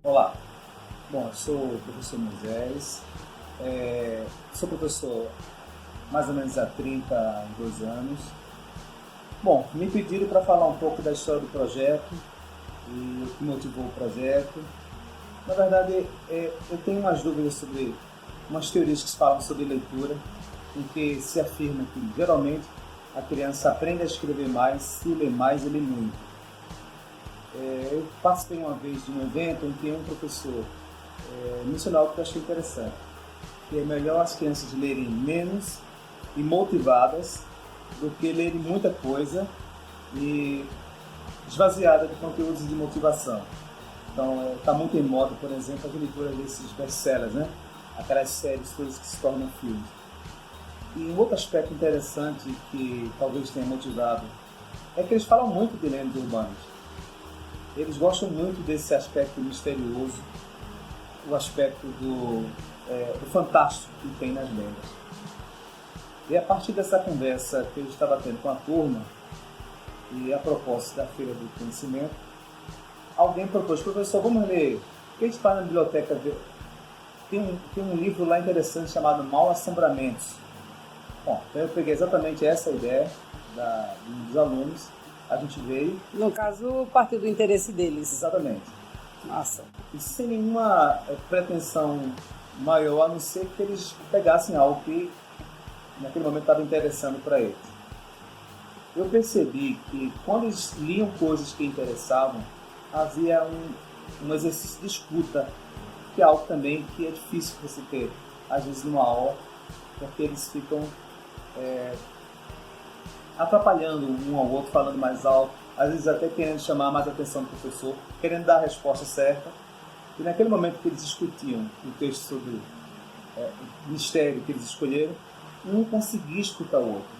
Olá, bom, eu sou o professor Moisés, sou professor mais ou menos há 32 anos. Bom, me pediram para falar um pouco da história do projeto e o que motivou o projeto. Na verdade, eu tenho umas dúvidas sobre umas teorias que falam sobre leitura, em que se afirma que geralmente a criança aprende a escrever mais se lê mais e lê muito. Eu participei uma vez de um evento em que um professor mencionou algo que eu achei interessante, que é melhor as crianças lerem menos e motivadas do que lerem muita coisa e esvaziada de conteúdos de motivação. Então, está muito em moda, por exemplo, a leitura desses best-sellers, né? Aquelas séries todas que se tornam filmes. E um outro aspecto interessante que talvez tenha motivado é que eles falam muito de lendas urbanas. Eles gostam muito desse aspecto misterioso, o aspecto do fantástico que tem nas lendas. E a partir dessa conversa que eu estava tendo com a turma, e a propósito da Feira do Conhecimento, alguém propôs: professor, vamos ler, o que a gente faz na biblioteca? Tem um livro lá interessante chamado Mal Assombramentos. Bom, então eu peguei exatamente essa ideia dos alunos, a gente veio... No caso, partiu do interesse deles. Exatamente. Massa. E sem nenhuma pretensão maior, a não ser que eles pegassem algo que naquele momento estava interessando para eles. Eu percebi que quando eles liam coisas que interessavam, havia um exercício de escuta, que é algo também que é difícil você ter, às vezes, numa aula, porque eles ficam atrapalhando um ao outro, falando mais alto, às vezes até querendo chamar mais a atenção do professor, querendo dar a resposta certa. E naquele momento que eles discutiam o texto sobre o mistério que eles escolheram, um conseguia escutar o outro.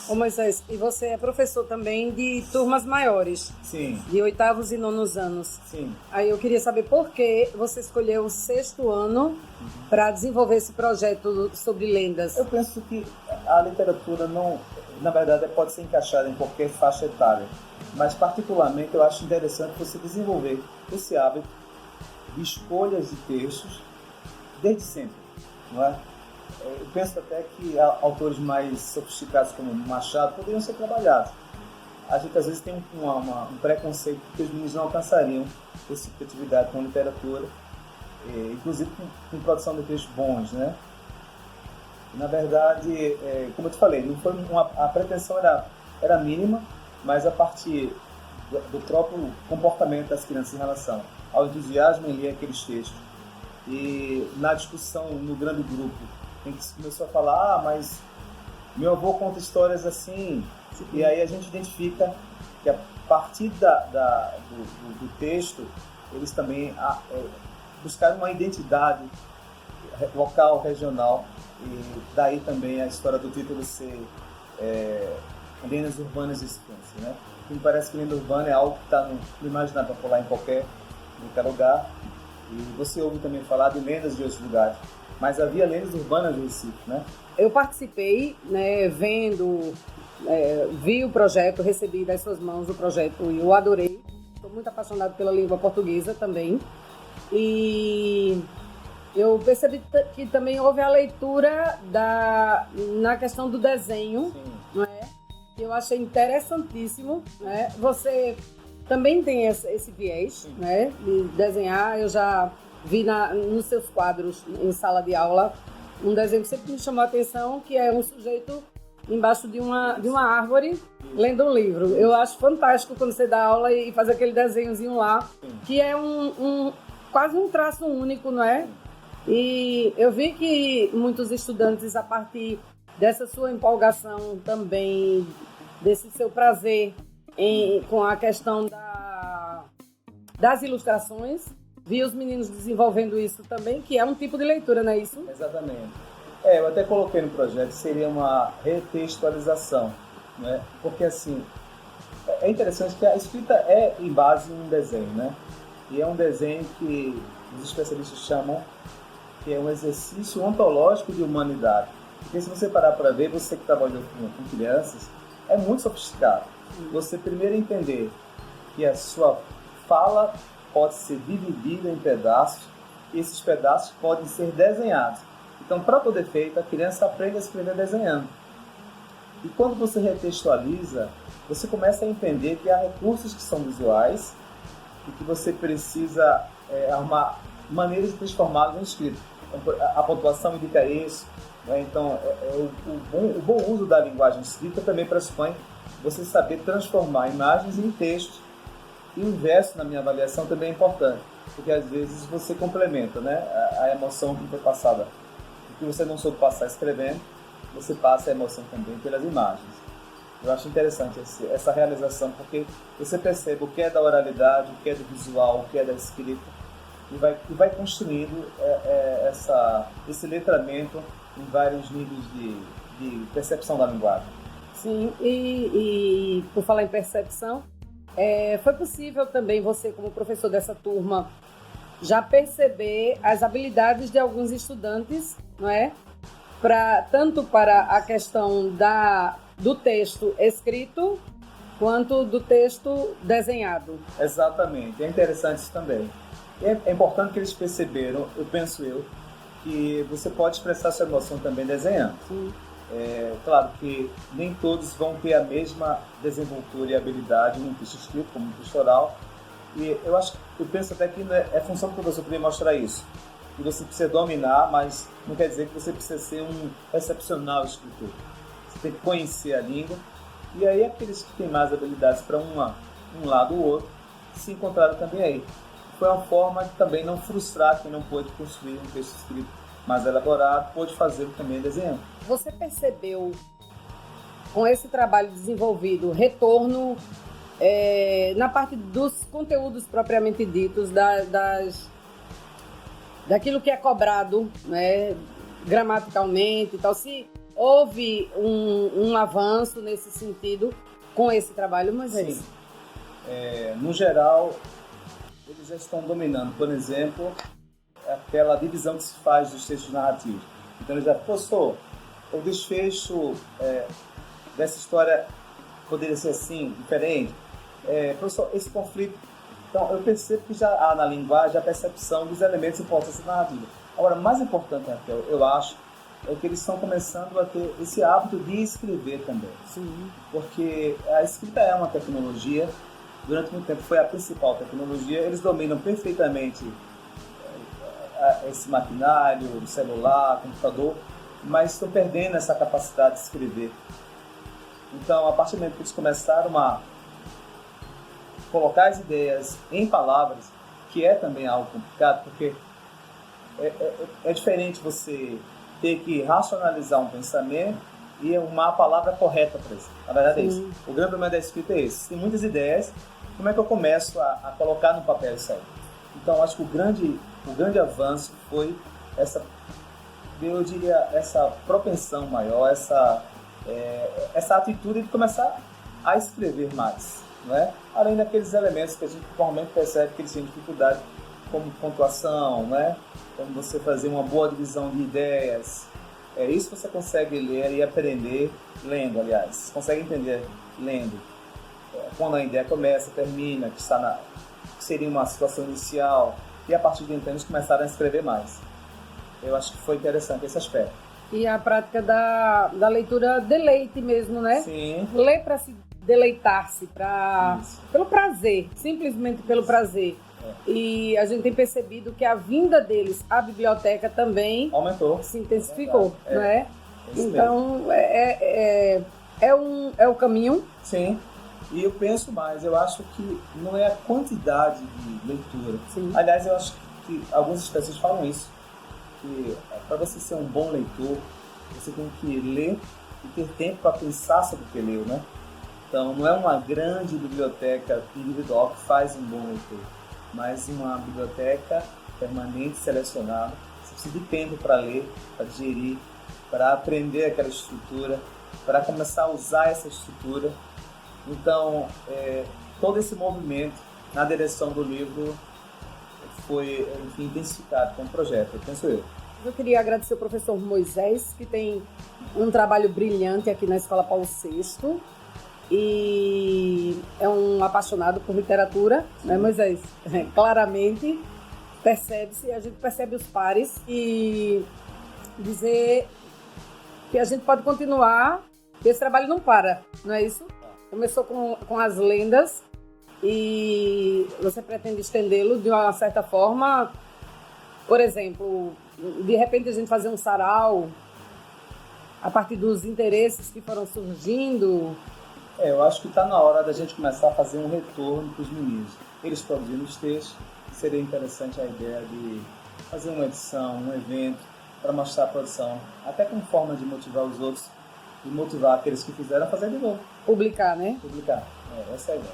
Ô Moisés, e você é professor também de turmas maiores? Sim. De 8º e 9º anos? Sim. Aí eu queria saber por que você escolheu o 6º ano para desenvolver esse projeto sobre lendas. Eu penso que a literatura não, na verdade, pode ser encaixada em qualquer faixa etária, mas particularmente eu acho interessante você desenvolver esse hábito de escolhas de textos desde sempre, não é? Eu penso até que autores mais sofisticados como Machado poderiam ser trabalhados. A gente às vezes tem um preconceito que os meninos não alcançariam essa criatividade com literatura, inclusive com produção de textos bons, né? Na verdade, como eu te falei, não foi a pretensão era mínima, mas a partir do próprio comportamento das crianças em relação ao entusiasmo em ler aqueles textos e na discussão no grande grupo, em que se começou a falar: mas meu avô conta histórias assim, e aí a gente identifica que a partir do texto eles também buscaram uma identidade local, regional, e daí também a história do título ser Lendas Urbanas de Ciência, né? Me parece que lenda urbana é algo que está no imaginário popular em qualquer lugar, e você ouve também falar de lendas de outros lugares, mas havia lendas urbanas do Recife, né? Eu participei, né, vi o projeto, recebi das suas mãos o projeto e eu adorei. Estou muito apaixonada pela língua portuguesa também. E eu percebi que também houve a leitura na questão do desenho, não é? Eu achei interessantíssimo, né? Você também tem esse viés, né, de desenhar. Eu já vi nos seus quadros em sala de aula um desenho que sempre me chamou a atenção, que é um sujeito embaixo de uma árvore lendo um livro. Eu acho fantástico quando você dá aula e faz aquele desenhozinho lá, que é quase um traço único, não é? E eu vi que muitos estudantes, a partir dessa sua empolgação também, desse seu prazer com a questão das ilustrações, vi os meninos desenvolvendo isso também, que é um tipo de leitura, não é isso? Exatamente. Eu até coloquei no projeto que seria uma retextualização, né? Porque assim, é interessante que a escrita é em base em um desenho, né? E é um desenho que os especialistas chamam que é um exercício ontológico de humanidade. Porque se você parar para ver, você que trabalhou com crianças, é muito sofisticado. Você primeiro entender que a sua fala pode ser dividida em pedaços e esses pedaços podem ser desenhados. Então, para todo efeito, a criança aprende a escrever desenhando. E quando você retextualiza, você começa a entender que há recursos que são visuais e que você precisa arrumar maneiras de transformá-los em escrito. Então, a pontuação indica isso, né? Então, o bom uso da linguagem escrita também pressupõe você saber transformar imagens em textos. E o inverso, na minha avaliação, também é importante, porque às vezes você complementa, né, a emoção que foi passada. O que você não soube passar escrevendo, você passa a emoção também pelas imagens. Eu acho interessante essa realização, porque você percebe o que é da oralidade, o que é do visual, o que é da escrita, e vai construindo esse letramento em vários níveis de percepção da linguagem. Sim, e por falar em percepção, foi possível também você, como professor dessa turma, já perceber as habilidades de alguns estudantes, não é? Tanto para a questão do texto escrito, quanto do texto desenhado. Exatamente, é interessante isso também. É importante que eles perceberam, penso eu, que você pode expressar sua emoção também desenhando. Sim. Claro que nem todos vão ter a mesma desenvoltura e habilidade no texto escrito, como no texto oral. E eu penso até que é função do professor poder mostrar isso. Que você precisa dominar, mas não quer dizer que você precisa ser um excepcional escritor. Você tem que conhecer a língua. E aí aqueles que têm mais habilidades para um lado ou outro se encontraram também aí. Foi uma forma de também não frustrar quem não pôde construir um texto escrito mais elaborado, pôde fazê-lo também desenhando. Você percebeu, com esse trabalho desenvolvido, retorno na parte dos conteúdos propriamente ditos, daquilo que é cobrado, né, gramaticalmente e tal, se houve um avanço nesse sentido com esse trabalho, Moisés? Sim. No geral, eles já estão dominando, por exemplo, aquela divisão que se faz dos textos narrativos. Então, ele já, professor, o desfecho dessa história poderia ser assim, diferente. Professor, esse conflito... Então, eu percebo que já há na linguagem a percepção dos elementos importantes da narrativa. Agora, mais importante, Raquel, eu acho, é que eles estão começando a ter esse hábito de escrever também. Sim. Porque a escrita é uma tecnologia, durante muito tempo foi a principal tecnologia, eles dominam perfeitamente esse maquinário, o celular, o computador, mas estão perdendo essa capacidade de escrever. Então, a partir do momento que eles começaram a colocar as ideias em palavras, que é também algo complicado, porque é diferente você ter que racionalizar um pensamento e arrumar a palavra correta para isso. Na verdade é isso. O grande problema da escrita é esse. Tem muitas ideias, como é que eu começo a colocar no papel isso aí? Então, acho que o grande avanço foi essa propensão maior, essa atitude de começar a escrever mais, não é? Além daqueles elementos que a gente normalmente percebe que eles têm dificuldade, como pontuação, né? Como você fazer uma boa divisão de ideias. Isso você consegue ler e aprender lendo, aliás. Você consegue entender lendo. Quando a ideia começa, termina, que seria uma situação inicial, e a partir de então eles começaram a escrever mais. Eu acho que foi interessante esse aspecto. E a prática da leitura deleite mesmo, né? Sim. Ler para se deleitar-se, pelo prazer, simplesmente pelo prazer. E a gente tem percebido que a vinda deles à biblioteca também aumentou, se intensificou, não é? Então, é o caminho. Sim. E eu penso mais, eu acho que não é a quantidade de leitura. Sim. Aliás, eu acho que alguns especialistas falam isso, que para você ser um bom leitor, você tem que ler e ter tempo para pensar sobre o que leu, né? Então, não é uma grande biblioteca individual que faz um bom leitor, mas uma biblioteca permanente, selecionada. Você precisa de tempo para ler, para digerir, para aprender aquela estrutura, para começar a usar essa estrutura. Então, todo esse movimento na direção do livro foi, enfim, intensificado com o projeto, penso eu. Eu queria agradecer ao professor Moisés, que tem um trabalho brilhante aqui na Escola Paulo VI. e é um apaixonado por literatura, né, Moisés? Claramente percebe-se, a gente percebe os pares e dizer que a gente pode continuar, que esse trabalho não para, não é isso? Começou com as lendas e você pretende estendê-lo de uma certa forma, por exemplo, de repente a gente fazer um sarau a partir dos interesses que foram surgindo. Eu acho que está na hora da gente começar a fazer um retorno para os meninos. Eles produzindo os textos, seria interessante a ideia de fazer uma edição, um evento, para mostrar a produção, até como forma de motivar os outros e motivar aqueles que fizeram a fazer de novo. Publicar, né? Publicar. Essa é a ideia.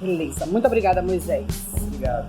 Beleza. Muito obrigada, Moisés. Obrigado.